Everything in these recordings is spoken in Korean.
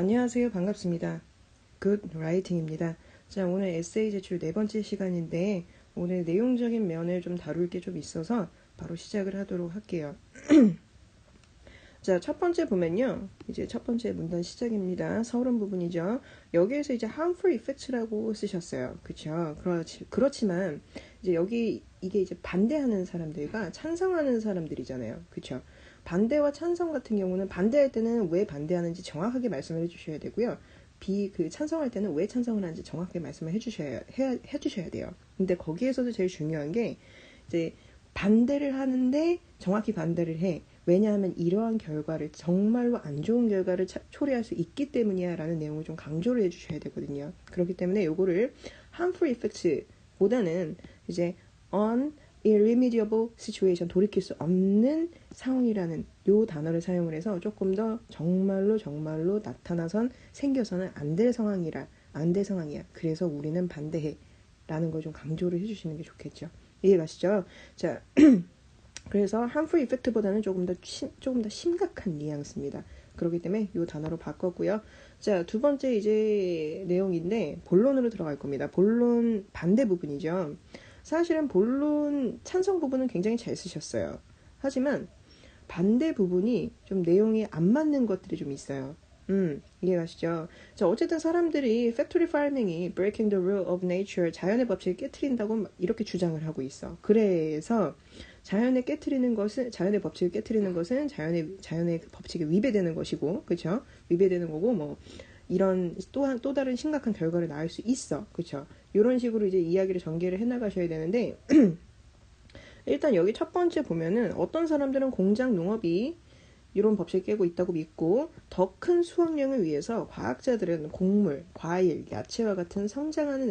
안녕하세요. 반갑습니다. 굿 라이팅입니다. 자, 오늘 에세이 제출 네 번째 시간인데 오늘 내용적인 면을 좀 다룰 게 좀 있어서 바로 시작을 하도록 할게요. 자, 첫 번째 보면요. 이제 첫 번째 문단 시작입니다. 서론 부분이죠. 여기에서 이제 harmful effects라고 쓰셨어요. 그쵸? 그렇지만 이제 여기 이게 이제 반대하는 사람들과 찬성하는 사람들이잖아요. 그쵸? 반대와 찬성 같은 경우는 반대할 때는 왜 반대하는지 정확하게 말씀을 해주셔야 되고요. 찬성할 때는 왜 찬성을 하는지 정확하게 말씀을 해주셔야 돼요. 근데 거기에서도 제일 중요한 게 이제 반대를 하는데 정확히 반대를 해. 왜냐하면 이러한 결과를 정말로 안 좋은 결과를 초래할 수 있기 때문이야 라는 내용을 좀 강조를 해주셔야 되거든요. 그렇기 때문에 요거를 harmful effects 보다는 이제 unirremediable situation 돌이킬 수 없는 상황이라는 요 단어를 사용을 해서 조금 더 정말로 나타나선 생겨서는 안 될 상황이야. 그래서 우리는 반대해 라는 걸 좀 강조를 해주시는 게 좋겠죠. 이해가시죠? 자, 그래서 harmful effect보다는 조금 더 심각한 뉘앙스입니다. 그렇기 때문에 이 단어로 바꿨고요. 자, 두 번째 이제 내용인데 본론으로 들어갈 겁니다. 본론 반대 부분이죠. 사실은 본론 찬성 부분은 굉장히 잘 쓰셨어요. 하지만 반대 부분이 좀 내용이 안 맞는 것들이 좀 있어요. 이해가시죠? 자, 어쨌든 사람들이 factory farming이 breaking the rule of nature, 자연의 법칙을 깨트린다고 이렇게 주장을 하고 있어. 그래서 자연의 법칙을 깨트리는 것은 자연의 법칙에 위배되는 것이고, 그쵸? 위배되는 거고, 뭐, 이런 또 다른 심각한 결과를 낳을 수 있어. 그쵸? 이런 식으로 이제 이야기를 전개를 해 나가셔야 되는데, 일단 여기 첫 번째 보면은 어떤 사람들은 공장 농업이 이런 법칙을 깨고 있다고 믿고 더 큰 수확량을 위해서 과학자들은 곡물, 과일, 야채와 같은 성장하는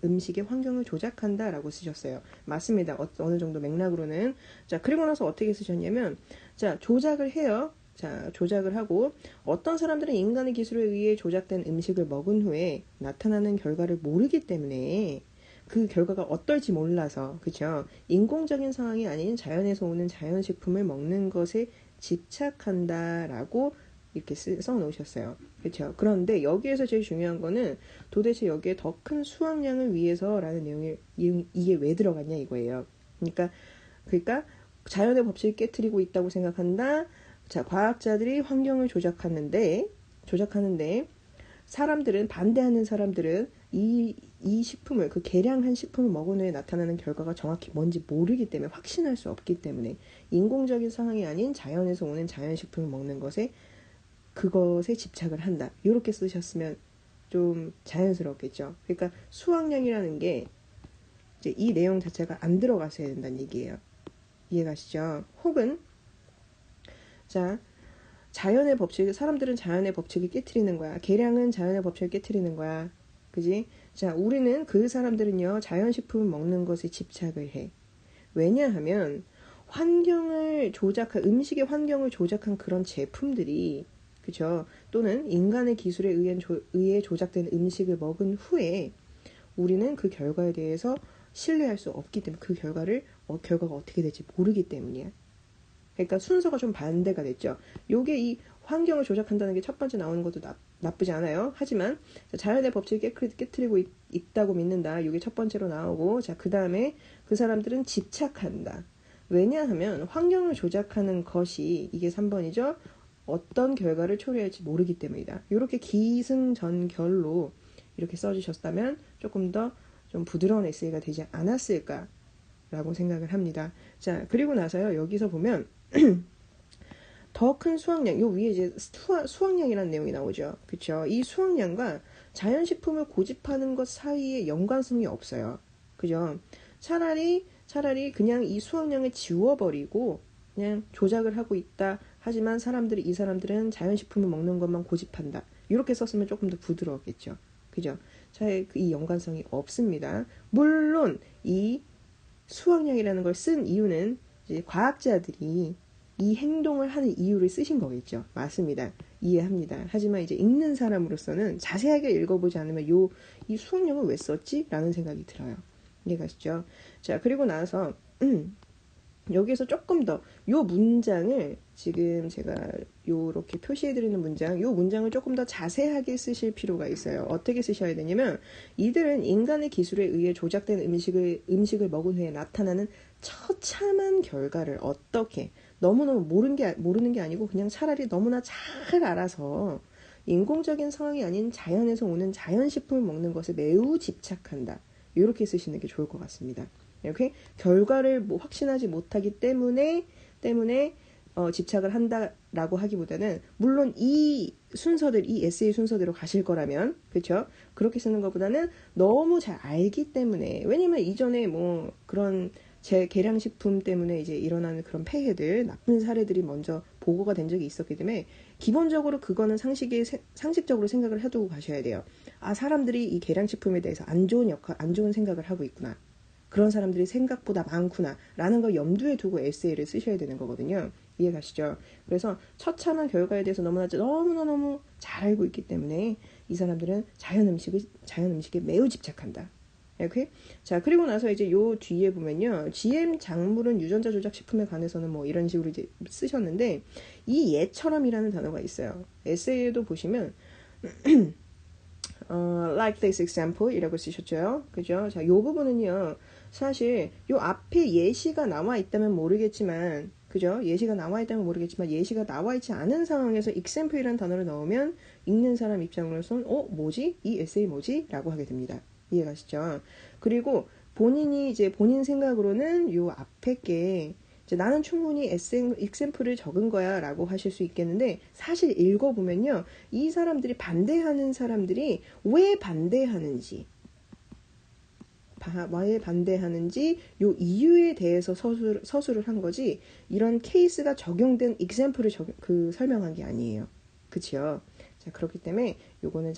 음식의 환경을 조작한다라고 쓰셨어요. 맞습니다. 어느 정도 맥락으로는. 자, 그리고 나서 어떻게 쓰셨냐면 자, 조작을 해요. 자, 조작을 하고 어떤 사람들은 인간의 기술에 의해 조작된 음식을 먹은 후에 나타나는 결과를 모르기 때문에 그 결과가 어떨지 몰라서 그쵸? 인공적인 상황이 아닌 자연에서 오는 자연식품을 먹는 것에 집착한다라고 이렇게 써놓으셨어요. 그렇죠? 그런데 여기에서 제일 중요한 거는 도대체 여기에 더 큰 수확량을 위해서라는 내용이 이게 왜 들어갔냐 이거예요. 그러니까 자연의 법칙을 깨트리고 있다고 생각한다. 자, 과학자들이 환경을 조작하는데 반대하는 사람들은 이 식품을, 그 개량한 식품을 먹은 후에 나타나는 결과가 정확히 뭔지 모르기 때문에 확신할 수 없기 때문에 인공적인 상황이 아닌 자연에서 오는 자연식품을 먹는 그것에 집착을 한다. 이렇게 쓰셨으면 좀 자연스럽겠죠. 그러니까 수확량이라는 게 이제 이 내용 자체가 안 들어갔어야 된다는 얘기예요. 이해가시죠? 혹은 자, 사람들은 자연의 법칙을 깨트리는 거야. 개량은 자연의 법칙을 깨트리는 거야. 그지? 자, 사람들은요, 자연식품을 먹는 것에 집착을 해. 왜냐하면, 음식의 환경을 조작한 그런 제품들이, 그죠? 또는 인간의 기술에 의해 조작된 음식을 먹은 후에, 우리는 그 결과에 대해서 신뢰할 수 없기 때문에, 결과가 어떻게 될지 모르기 때문이야. 그러니까 순서가 좀 반대가 됐죠. 요게 이 환경을 조작한다는 게 첫 번째 나오는 것도 나쁘지 않아요. 하지만 자연의 법칙을 깨트리고 있다고 믿는다. 요게 첫 번째로 나오고, 자, 그 다음에 그 사람들은 집착한다. 왜냐하면 환경을 조작하는 것이 이게 3번이죠. 어떤 결과를 초래할지 모르기 때문이다. 이렇게 기승전결로 이렇게 써주셨다면 조금 더 좀 부드러운 에세이가 되지 않았을까라고 생각을 합니다. 자, 그리고 나서요. 여기서 보면 더 큰 수확량, 요 위에 이제 수확량이라는 내용이 나오죠. 그쵸? 이 수확량과 자연식품을 고집하는 것 사이에 연관성이 없어요. 그죠? 차라리 그냥 이 수확량을 지워버리고 그냥 조작을 하고 있다. 하지만 이 사람들은 자연식품을 먹는 것만 고집한다. 이렇게 썼으면 조금 더 부드러웠겠죠. 그죠? 이 연관성이 없습니다. 물론 이 수확량이라는 걸 쓴 이유는 이제 과학자들이 이 행동을 하는 이유를 쓰신 거겠죠. 맞습니다. 이해합니다. 하지만 이제 읽는 사람으로서는 자세하게 읽어보지 않으면 이 수학령을 왜 썼지? 라는 생각이 들어요. 이해가시죠? 자, 그리고 나서 여기에서 조금 더 요 문장을 지금 제가 요렇게 표시해드리는 문장, 요 문장을 조금 더 자세하게 쓰실 필요가 있어요. 어떻게 쓰셔야 되냐면, 이들은 인간의 기술에 의해 조작된 음식을 먹은 후에 나타나는 처참한 결과를 어떻게, 너무너무 모르는 게 아니고 그냥 차라리 너무나 잘 알아서 인공적인 상황이 아닌 자연에서 오는 자연식품을 먹는 것에 매우 집착한다. 이렇게 쓰시는 게 좋을 것 같습니다. 이렇게 결과를 확신하지 못하기 때문에 집착을 한다라고 하기보다는, 물론 이 순서들, 이 에세이 순서대로 가실 거라면, 그렇죠? 그렇게 쓰는 것보다는 너무 잘 알기 때문에, 왜냐면 이전에 뭐 그런 제 계량식품 때문에 이제 일어나는 그런 폐해들, 나쁜 사례들이 먼저 보고가 된 적이 있었기 때문에 기본적으로 그거는 상식적으로 생각을 해두고 가셔야 돼요. 아, 사람들이 이 계량식품에 대해서 안 좋은 생각을 하고 있구나. 그런 사람들이 생각보다 많구나 라는 걸 염두에 두고 에세이를 쓰셔야 되는 거거든요. 이해가시죠? 그래서 처참한 결과에 대해서 너무너무 잘 알고 있기 때문에 이 사람들은 자연 음식에 매우 집착한다. 이렇게. 자, 그리고 나서 이제 요 뒤에 보면요, GM 작물은 유전자 조작 식품에 관해서는 뭐 이런 식으로 이제 쓰셨는데, 이 예처럼이라는 단어가 있어요. 에세이에도 보시면 like this example 이라고 쓰셨죠. 그죠? 자, 요 부분은요, 사실 요 앞에 예시가 나와 있다면 모르겠지만, 그죠? 예시가 나와 있다면 모르겠지만, 예시가 나와 있지 않은 상황에서 example이라는 단어를 넣으면 읽는 사람 입장으로서는 뭐지? 이 에세이 뭐지? 라고 하게 됩니다. 이해가시죠? 그리고 본인이 이제 본인 생각으로는 요 앞에 게 이제 나는 충분히 example을 적은 거야 라고 하실 수 있겠는데, 사실 읽어보면요, 이 사람들이 반대하는 사람들이 왜 반대하는지 요 이유에 대해서 서술을 한 거지, 이런 케이스가 적용된 example을 설명한 게 아니에요. 그치요? 자, 그렇기 때문에 요거는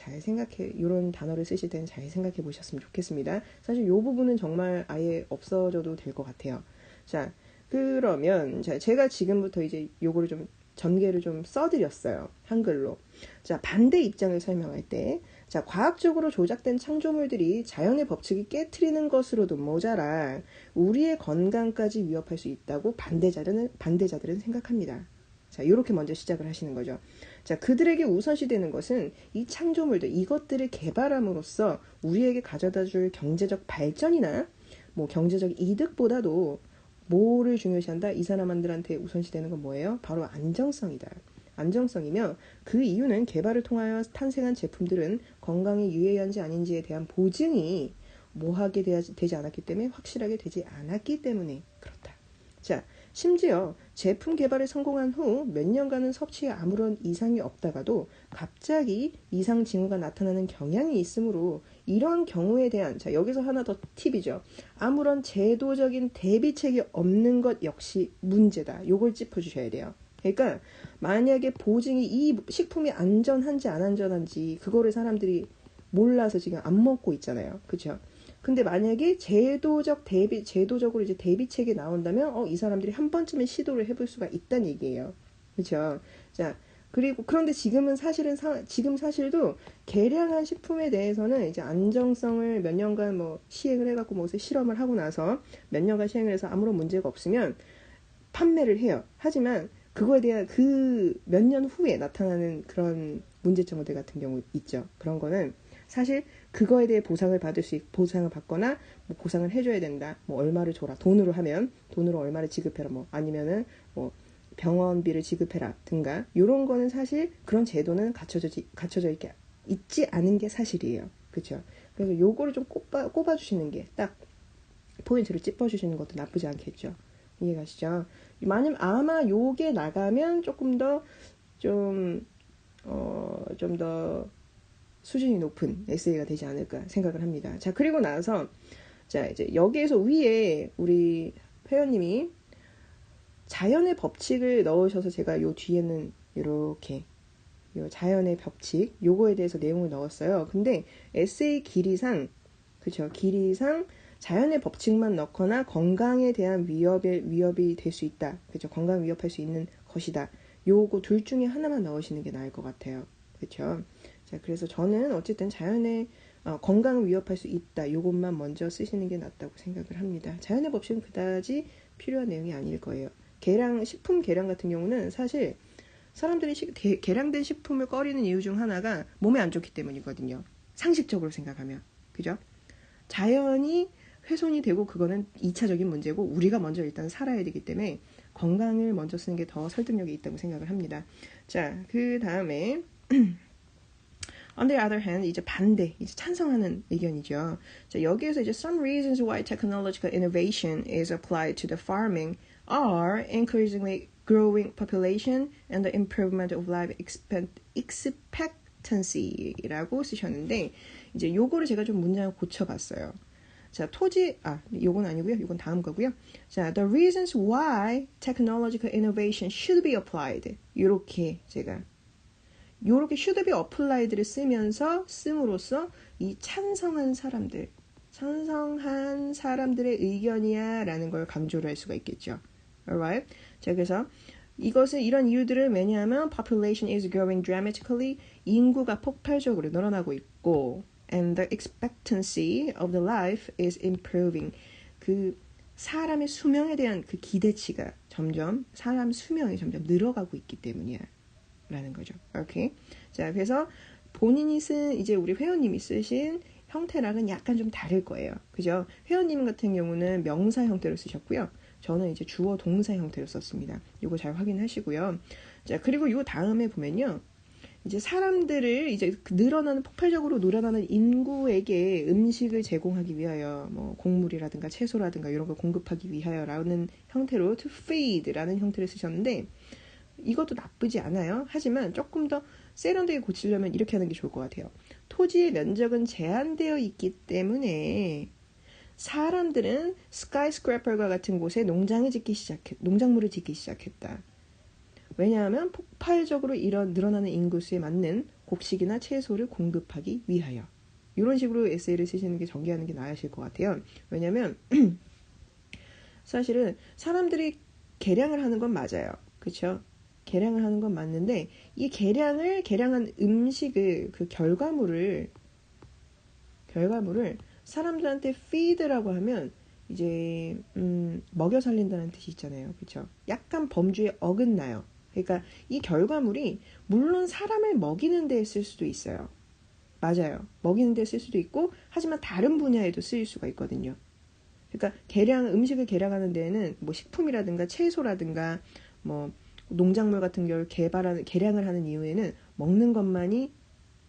요런 단어를 쓰실 때는 잘 생각해 보셨으면 좋겠습니다. 사실 요 부분은 정말 아예 없어져도 될 것 같아요. 자, 그러면 제가 지금부터 이제 요거를 좀 전개를 좀 써드렸어요. 한글로. 자, 반대 입장을 설명할 때, 자, 과학적으로 조작된 창조물들이 자연의 법칙을 깨트리는 것으로도 모자라 우리의 건강까지 위협할 수 있다고 반대자들은 생각합니다. 자, 이렇게 먼저 시작을 하시는 거죠. 자, 그들에게 우선시되는 것은 이 창조물들, 이것들을 개발함으로써 우리에게 가져다 줄 경제적 발전이나 뭐 경제적 이득보다도 뭐를 중요시한다? 이 사람들한테 우선시되는 건 뭐예요? 바로 안정성이다. 안정성이며, 그 이유는 개발을 통하여 탄생한 제품들은 건강에 유해한지 아닌지에 대한 보증이 뭐하게 되지 않았기 때문에, 확실하게 되지 않았기 때문에 그렇다. 자, 심지어 제품 개발에 성공한 후 몇 년간은 섭취에 아무런 이상이 없다가도 갑자기 이상 징후가 나타나는 경향이 있으므로, 이러한 경우에 대한, 자, 여기서 하나 더 팁이죠. 아무런 제도적인 대비책이 없는 것 역시 문제다. 요걸 짚어주셔야 돼요. 그러니까 만약에 보증이, 이 식품이 안전한지 안 안전한지 그거를 사람들이 몰라서 지금 안 먹고 있잖아요. 그렇죠? 근데 만약에 제도적으로 이제 대비책이 나온다면, 이 사람들이 한 번쯤은 시도를 해볼 수가 있다는 얘기예요. 그렇죠? 자, 그런데 지금 사실도 개량한 식품에 대해서는 이제 안정성을 몇 년간 뭐 시행을 해갖고 무슨 실험을 하고 나서 몇 년간 시행을 해서 아무런 문제가 없으면 판매를 해요. 하지만 그거에 대한 그 몇 년 후에 나타나는 그런 문제점들 같은 경우 있죠. 그런 거는 사실 그거에 대해 보상을 받거나 뭐 보상을 해줘야 된다. 뭐 얼마를 줘라. 돈으로 하면 돈으로 얼마를 지급해라. 뭐 아니면은 뭐 병원비를 지급해라 등가, 요런 거는 사실 그런 제도는 갖춰져 있지 않은 게 사실이에요. 그렇죠? 그래서 요거를 좀 꼽아주시는 게, 딱 포인트를 짚어주시는 것도 나쁘지 않겠죠. 이해가시죠? 아마 요게 나가면 조금 더 좀 더 수준이 높은 에세이가 되지 않을까 생각을 합니다. 자, 그리고 나서, 자, 이제 여기에서 위에 우리 회원님이 자연의 법칙을 넣으셔서, 제가 요 뒤에는 이렇게 요 자연의 법칙 요거에 대해서 내용을 넣었어요. 근데 에세이 길이상, 그쵸, 길이상 자연의 법칙만 넣거나 건강에 대한 위협이 될 수 있다. 그쵸, 건강 위협할 수 있는 것이다. 요거 둘 중에 하나만 넣으시는 게 나을 것 같아요. 그쵸. 자, 그래서 저는 어쨌든 자연의 건강을 위협할 수 있다. 요것만 먼저 쓰시는 게 낫다고 생각을 합니다. 자연의 법칙은 그다지 필요한 내용이 아닐 거예요. 식품 계량 같은 경우는 사실 사람들이 계량된 식품을 꺼리는 이유 중 하나가 몸에 안 좋기 때문이거든요. 상식적으로 생각하면. 그죠? 자연이 훼손이 되고 그거는 2차적인 문제고 우리가 먼저 일단 살아야 되기 때문에 건강을 먼저 쓰는 게 더 설득력이 있다고 생각을 합니다. 자, 그 다음에 On the other hand, 이제 반대, 이제 찬성하는 의견이죠. 자, 여기에서 이제 some reasons why technological innovation is applied to the farming are increasingly growing population and the improvement of life expectancy라고 쓰셨는데 이제 요거를 제가 좀 문장을 고쳐봤어요. 자, 요건 아니고요. 요건 다음 거고요. 자, the reasons why technological innovation should be applied. 요렇게 should be applied를 씀으로써 이 찬성한 사람들의 의견이야 라는 걸 강조를 할 수가 있겠죠. Alright? 자, 그래서 이런 이유들을 왜냐하면 population is growing dramatically. 인구가 폭발적으로 늘어나고 있고 and the expectancy of the life is improving. 그 사람의 수명에 대한 그 기대치가 사람 수명이 점점 늘어가고 있기 때문이야. 라는 거죠. 오케이. 자, 그래서 본인이 이제 우리 회원님이 쓰신 형태랑은 약간 좀 다를 거예요. 그죠? 회원님 같은 경우는 명사 형태로 쓰셨고요. 저는 이제 주어 동사 형태로 썼습니다. 이거 잘 확인하시고요. 자, 그리고 요 다음에 보면요. 이제 사람들을 이제 폭발적으로 늘어나는 인구에게 음식을 제공하기 위하여 뭐 곡물이라든가 채소라든가 이런 걸 공급하기 위하여라는 형태로 to feed라는 형태를 쓰셨는데 이것도 나쁘지 않아요. 하지만 조금 더 세련되게 고치려면 이렇게 하는 게 좋을 것 같아요. 토지의 면적은 제한되어 있기 때문에 사람들은 스카이스크래퍼과 같은 곳에 농작물을 짓기 시작했다. 왜냐하면 폭발적으로 늘어나는 인구수에 맞는 곡식이나 채소를 공급하기 위하여. 이런 식으로 에세이를 쓰시는 게 전개하는 게 나으실 것 같아요. 왜냐하면 사실은 사람들이 계량을 하는 건 맞아요. 그렇죠? 계량을 하는 건 맞는데 이 계량한 음식을 그 결과물을 사람들한테 feed라고 하면 이제 먹여 살린다는 뜻이 있잖아요. 그렇죠? 약간 범주에 어긋나요. 그러니까 이 결과물이 물론 사람을 먹이는 데 쓸 수도 있어요. 맞아요. 먹이는 데 쓸 수도 있고 하지만 다른 분야에도 쓰일 수가 있거든요. 그러니까 음식을 계량하는 데에는 뭐 식품이라든가 채소라든가 뭐 농작물 같은 경우를 계량을 하는 이유에는 먹는 것만이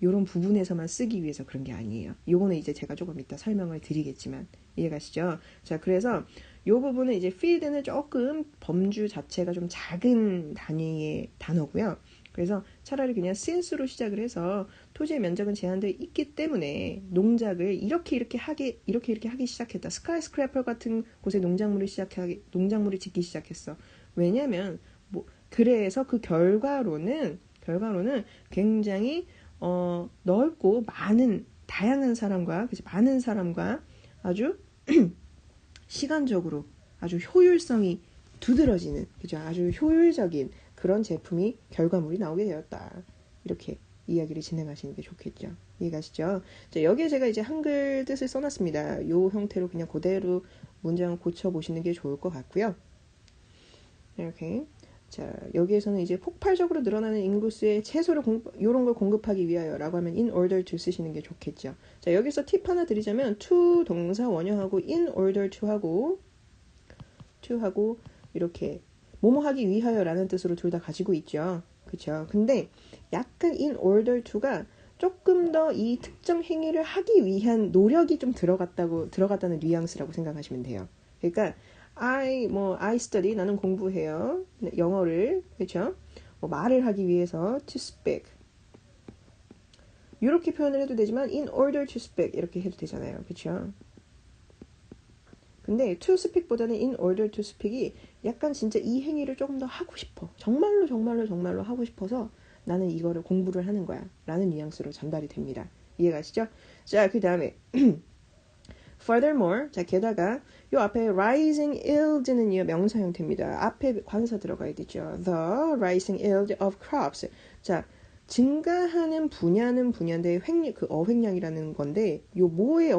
이런 부분에서만 쓰기 위해서 그런 게 아니에요. 요거는 이제 제가 조금 이따 설명을 드리겠지만 이해가시죠? 자, 그래서 요 부분은 이제 field는 조금 범주 자체가 좀 작은 단위의 단어고요. 그래서 차라리 그냥 since로 시작을 해서 토지의 면적은 제한되어 있기 때문에 농작을 이렇게 하기 시작했다. 스카이스크래퍼 같은 곳에 농작물을 짓기 시작했어. 왜냐면 그래서 그 결과로는 굉장히 넓고 다양한 사람과 아주 시간적으로 아주 효율성이 두드러지는, 그죠? 아주 효율적인 그런 결과물이 나오게 되었다. 이렇게 이야기를 진행하시는 게 좋겠죠. 이해가시죠? 자, 여기에 제가 이제 한글 뜻을 써놨습니다. 이 형태로 그냥 그대로 문장을 고쳐보시는 게 좋을 것 같고요. 이렇게. 자, 여기에서는 이제 폭발적으로 늘어나는 인구수의 채소를 이런 걸 공급하기 위하여라고 하면 in order to 쓰시는 게 좋겠죠. 자, 여기서 팁 하나 드리자면 to 동사 원형하고 in order to 하고 이렇게 뭐뭐 하기 위하여라는 뜻으로 둘 다 가지고 있죠. 그렇죠? 근데 약간 in order to가 조금 더 이 특정 행위를 하기 위한 노력이 좀 들어갔다는 뉘앙스라고 생각하시면 돼요. 그러니까 I study, 나는 공부해요. 영어를, 그렇죠? 말을 하기 위해서 to speak. 이렇게 표현을 해도 되지만 in order to speak 이렇게 해도 되잖아요. 그렇죠? 근데 to speak보다는 in order to speak이 약간 진짜 이 행위를 조금 더 하고 싶어. 정말로 하고 싶어서 나는 이거를 공부를 하는 거야. 라는 뉘앙스로 전달이 됩니다. 이해가시죠? 자, 그 다음에 Furthermore, 자, 게다가 요 앞에 rising yield는요 명사 형태입니다. 앞에 관사 들어가야 되죠. The rising yield of crops. 자, 증가하는 분야는 분야인데 그 어획량이라는 건데 요 뭐의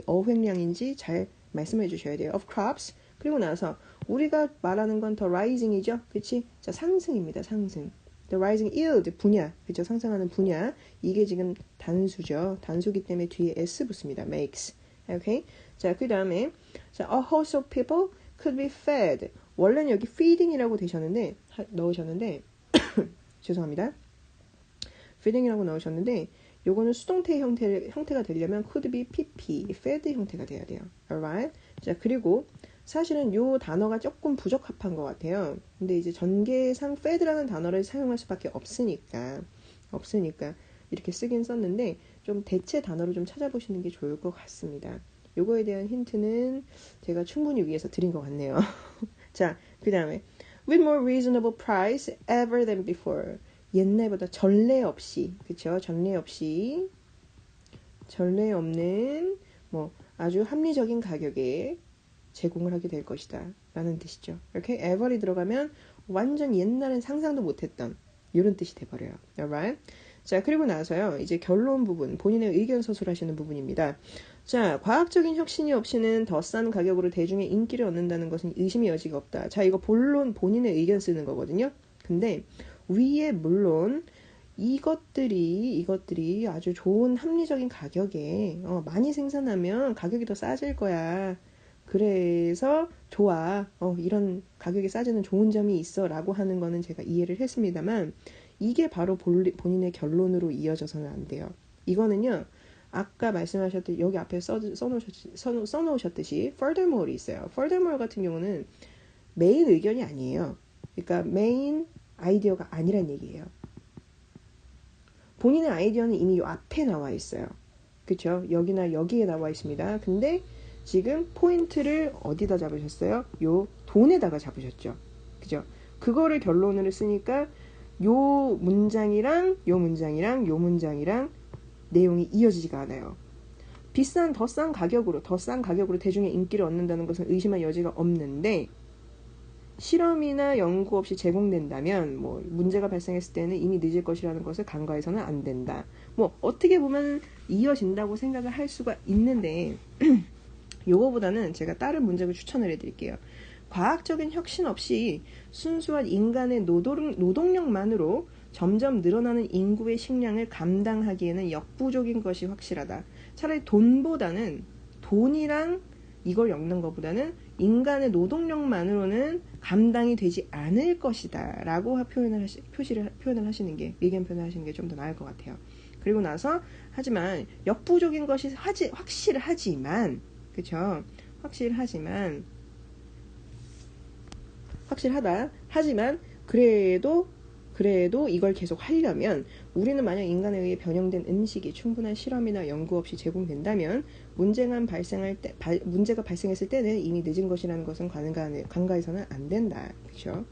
어획량인지 잘 말씀해 주셔야 돼요. Of crops. 그리고 나서 우리가 말하는 건 the rising이죠. 그치? 자, 상승입니다. 상승. The rising yield, 분야. 그죠? 상승하는 분야. 이게 지금 단수죠. 단수기 때문에 뒤에 s 붙습니다. makes. 오케이? 자, 그 다음에 자, a host of people could be fed. 원래는 여기 feeding이라고 넣으셨는데 죄송합니다. feeding이라고 넣으셨는데 요거는 수동태 형태가 되려면 could be pp, fed 형태가 돼야 돼요. alright? 자, 그리고 사실은 요 단어가 조금 부적합한 것 같아요. 근데 이제 전개상 fed라는 단어를 사용할 수밖에 없으니까 이렇게 쓰긴 썼는데 좀 대체 단어를 좀 찾아보시는 게 좋을 것 같습니다. 요거에 대한 힌트는 제가 충분히 위에서 드린 것 같네요. 자, 그 다음에 with more reasonable price ever than before. 옛날보다 전례 없이, 그쵸? 전례 없는 뭐 아주 합리적인 가격에 제공을 하게 될 것이다 라는 뜻이죠. 이렇게 ever이 들어가면 완전 옛날엔 상상도 못했던 이런 뜻이 돼버려요. alright? 자, 그리고 나서요, 이제 결론 부분, 본인의 의견 서술하시는 부분입니다. 자, 과학적인 혁신이 없이는 더 싼 가격으로 대중의 인기를 얻는다는 것은 의심의 여지가 없다. 자, 이거 본론 본인의 의견 쓰는 거거든요. 근데 위에 물론 이것들이 아주 좋은 합리적인 가격에 많이 생산하면 가격이 더 싸질 거야. 그래서 좋아. 이런 가격이 싸지는 좋은 점이 있어 라고 하는 거는 제가 이해를 했습니다만 이게 바로 본인의 결론으로 이어져서는 안 돼요. 이거는요. 아까 말씀하셨듯이 여기 앞에 써놓으셨듯이 furthermore이 있어요. furthermore 같은 경우는 메인 의견이 아니에요. 그러니까 메인 아이디어가 아니란 얘기예요. 본인의 아이디어는 이미 요 앞에 나와 있어요. 그쵸? 여기나 여기에 나와 있습니다. 근데 지금 포인트를 어디다 잡으셨어요? 요 돈에다가 잡으셨죠. 그죠? 그거를 결론으로 쓰니까 요 문장이랑 요 문장이랑 내용이 이어지지가 않아요. 더 싼 가격으로 대중의 인기를 얻는다는 것은 의심할 여지가 없는데 실험이나 연구 없이 제공된다면 뭐 문제가 발생했을 때는 이미 늦을 것이라는 것을 간과해서는 안 된다. 뭐 어떻게 보면 이어진다고 생각을 할 수가 있는데 요거보다는 제가 다른 문장을 추천을 해드릴게요. 과학적인 혁신 없이 순수한 인간의 노동력만으로 점점 늘어나는 인구의 식량을 감당하기에는 역부족인 것이 확실하다. 차라리 돈이랑 이걸 엮는 것보다는 인간의 노동력만으로는 감당이 되지 않을 것이다 라고 표현을 하시는 게 의견 표현을 하시는 게 좀 더 나을 것 같아요. 그리고 나서 하지만 역부족인 것이 확실하지만 그쵸? 확실하다. 하지만 그래도 이걸 계속 하려면 우리는 만약 인간에 의해 변형된 음식이 충분한 실험이나 연구 없이 제공된다면 문제가 발생했을 때는 이미 늦은 것이라는 것은 간과해서는 안 된다. 그렇죠?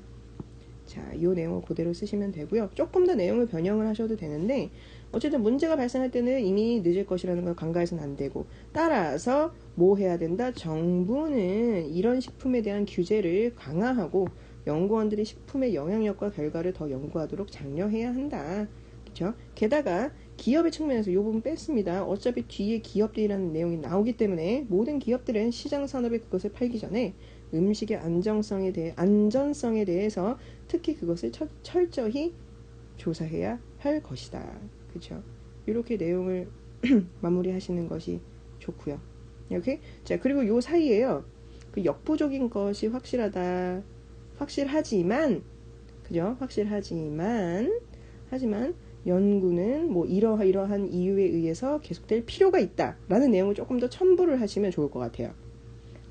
자, 이 내용을 그대로 쓰시면 되고요. 조금 더 내용을 변형을 하셔도 되는데 어쨌든 문제가 발생할 때는 이미 늦을 것이라는 걸 간과해서는 안 되고 따라서 뭐 해야 된다? 정부는 이런 식품에 대한 규제를 강화하고 연구원들이 식품의 영향력과 결과를 더 연구하도록 장려해야 한다. 그렇죠? 게다가 기업의 측면에서 이 부분 뺐습니다. 어차피 뒤에 기업들이라는 내용이 나오기 때문에 모든 기업들은 시장 산업에 그것을 팔기 전에 음식의 안전성에 대해서 특히 그것을 철저히 조사해야 할 것이다. 그렇죠? 이렇게 내용을 마무리하시는 것이 좋고요. 이렇게 자 그리고 요 사이에요. 그 역부족인 것이 확실하지만 그죠? 하지만 연구는 뭐 이러한 이유에 의해서 계속될 필요가 있다라는 내용을 조금 더 첨부를 하시면 좋을 것 같아요.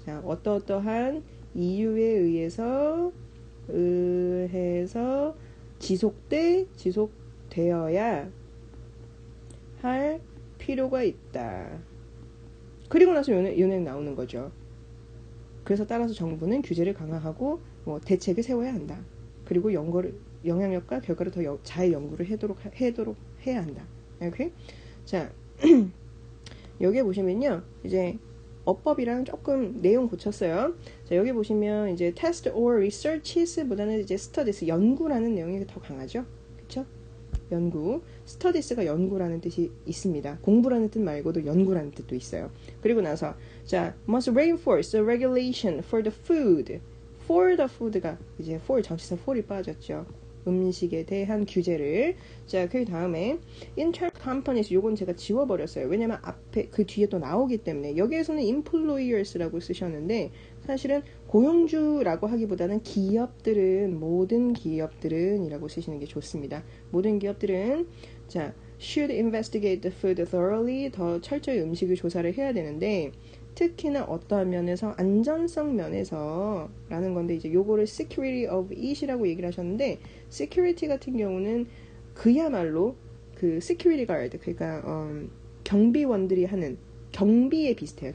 자, 어떠한 이유에 의해서 지속되어야 할 필요가 있다. 그리고 나서 연행 나오는 거죠. 그래서 따라서 정부는 규제를 강화하고 뭐 대책을 세워야 한다. 그리고 영향력과 결과를 더 잘 연구를 해야 한다. 이렇게 자 여기 보시면요 이제 어법이랑 조금 내용 고쳤어요. 자 여기 보시면 이제 test or researches보다는 이제 studies 연구라는 내용이 더 강하죠. 그렇죠? 연구 studies가 연구라는 뜻이 있습니다. 공부라는 뜻 말고도 연구라는 뜻도 있어요. 그리고 나서 자 must reinforce the regulation for the for the food가 이제 for 전치사 for이 빠졌죠. 음식에 대한 규제를. 자, 그 다음에 inter companies, 요건 제가 지워버렸어요. 왜냐면 앞에 그 뒤에 또 나오기 때문에. 여기에서는 employers라고 쓰셨는데 사실은 고용주라고 하기보다는 기업들은, 모든 기업들은 이라고 쓰시는 게 좋습니다. 모든 기업들은 자, should investigate the food thoroughly, 더 철저히 음식을 조사를 해야 되는데 특히나 어떠한 면에서 안전성 면에서 라는 건데 이제 요거를 security of eat이라고 얘기를 하셨는데 security 같은 경우는 그야말로 그 security guard, 그러니까 경비원들이 하는 경비에 비슷해요.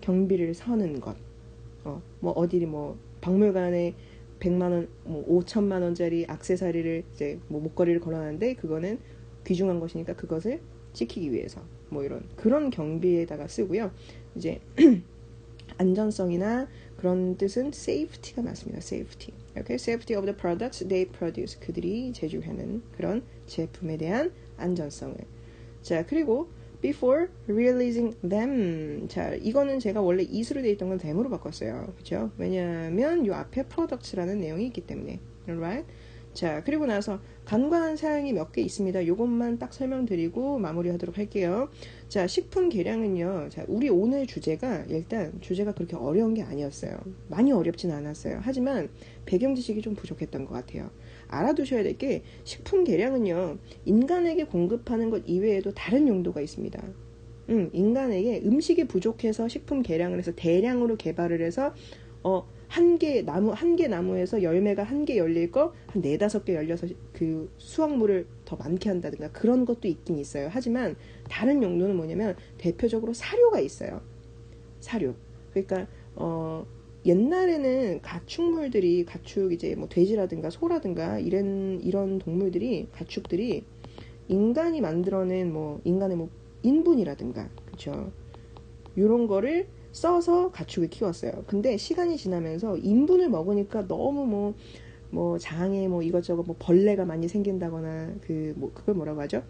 경비를 서는 것. 뭐 어디 뭐 박물관에 100만 원, 뭐 5천만 원짜리 액세서리를 이제 뭐 목걸이를 걸어놨는데 그거는 귀중한 것이니까 그것을 지키기 위해서 뭐 이런 그런 경비에다가 쓰고요. 이제 안전성이나 그런 뜻은 safety가 맞습니다. safety. Okay? Safety of the products they produce. 그들이 제조하는 그런 제품에 대한 안전성을. 자, 그리고 before releasing them. 자, 이거는 제가 원래 is로 되어 있던 건 them으로 바꿨어요. 그죠? 왜냐하면 이 앞에 products라는 내용이 있기 때문에. Alright? 자, 그리고 나서 간과한 사항이 몇 개 있습니다. 요것만 딱 설명드리고 마무리하도록 할게요. 자, 식품 계량은요. 자, 우리 오늘 주제가 일단 주제가 그렇게 어려운 게 아니었어요. 많이 어렵진 않았어요. 하지만 배경 지식이 좀 부족했던 것 같아요. 알아두셔야 될 게 식품 계량은요. 인간에게 공급하는 것 이외에도 다른 용도가 있습니다. 인간에게 음식이 부족해서 식품 계량을 해서 대량으로 개발을 해서 한 개 나무에서 열매가 한 개 열릴 거 한 4-5개 열려서 그 수확물을 더 많게 한다든가 그런 것도 있긴 있어요. 하지만 다른 용도는 뭐냐면 대표적으로 사료가 있어요. 사료. 그러니까 옛날에는 가축 이제 뭐 돼지라든가 소라든가 이런 동물들이 가축들이 인간이 만들어낸 뭐 인간의 뭐 인분이라든가 그렇죠. 이런 거를 써서 가축을 키웠어요. 근데 시간이 지나면서 인분을 먹으니까 너무 뭐 장에 뭐 이것저것 뭐 벌레가 많이 생긴다거나 그걸 뭐라고 하죠?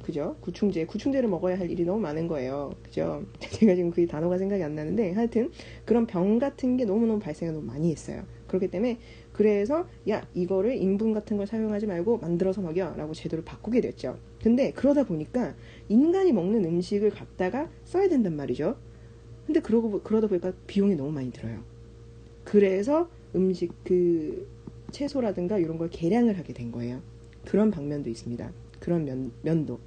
그죠? 구충제를 먹어야 할 일이 너무 많은 거예요. 그죠? 제가 지금 그 단어가 생각이 안 나는데 하여튼 그런 병 같은 게 너무너무 발생을 너무 많이 했어요. 그렇기 때문에 그래서 야 이거를 인분 같은 걸 사용하지 말고 만들어서 먹여라고 제도를 바꾸게 됐죠. 근데 그러다 보니까 인간이 먹는 음식을 갖다가 써야 된단 말이죠. 근데 그러다 보니까 비용이 너무 많이 들어요. 그래서 음식 채소라든가 이런 걸 개량을 하게 된 거예요. 그런 방면도 있습니다. 그런 면도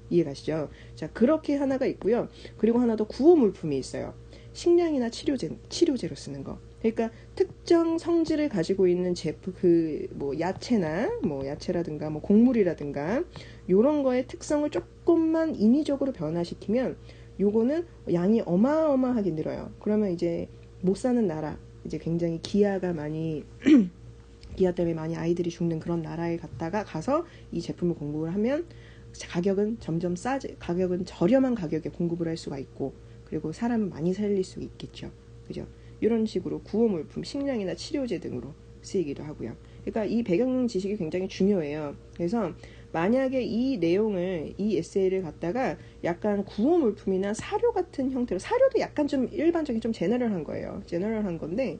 이해가시죠? 자, 그렇게 하나가 있고요. 그리고 하나 더 구호물품이 있어요. 식량이나 치료제로 쓰는 거. 그러니까 특정 성질을 가지고 있는 제품, 뭐 야채라든가 뭐 곡물이라든가 요런 거의 특성을 조금만 인위적으로 변화시키면 요거는 양이 어마어마하게 늘어요. 그러면 이제 못 사는 나라, 이제 굉장히 기아 때문에 많이 아이들이 죽는 그런 나라에 가서 이 제품을 공급을 하면 가격은 가격은 저렴한 가격에 공급을 할 수가 있고 그리고 사람을 많이 살릴 수 있겠죠. 그죠? 이런 식으로 구호물품, 식량이나 치료제 등으로 쓰이기도 하고요. 그러니까 이 배경 지식이 굉장히 중요해요. 그래서 만약에 이 에세이를 갖다가 약간 구호물품이나 사료 같은 형태로, 사료도 약간 좀 일반적인 좀 제너럴한 거예요. 제너럴한 건데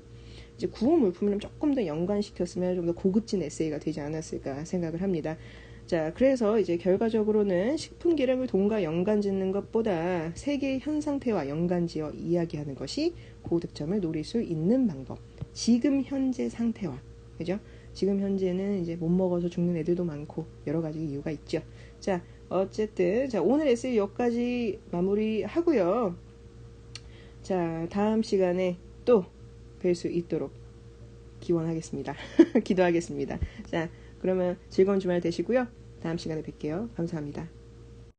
이제 구호물품이랑 조금 더 연관시켰으면 좀 더 고급진 에세이가 되지 않았을까 생각을 합니다. 자, 그래서 이제 결과적으로는 식품 계량을 돈과 연관 짓는 것보다 세계의 현 상태와 연관지어 이야기하는 것이 고득점을 노릴 수 있는 방법. 지금 현재 상태와, 그죠? 지금 현재는 이제 못 먹어서 죽는 애들도 많고 여러 가지 이유가 있죠. 자, 어쨌든 오늘 에세이 여기까지 마무리하고요. 자, 다음 시간에 또 뵐 수 있도록 기원하겠습니다. 기도하겠습니다. 자, 그러면 즐거운 주말 되시고요. 다음 시간에 뵐게요. 감사합니다.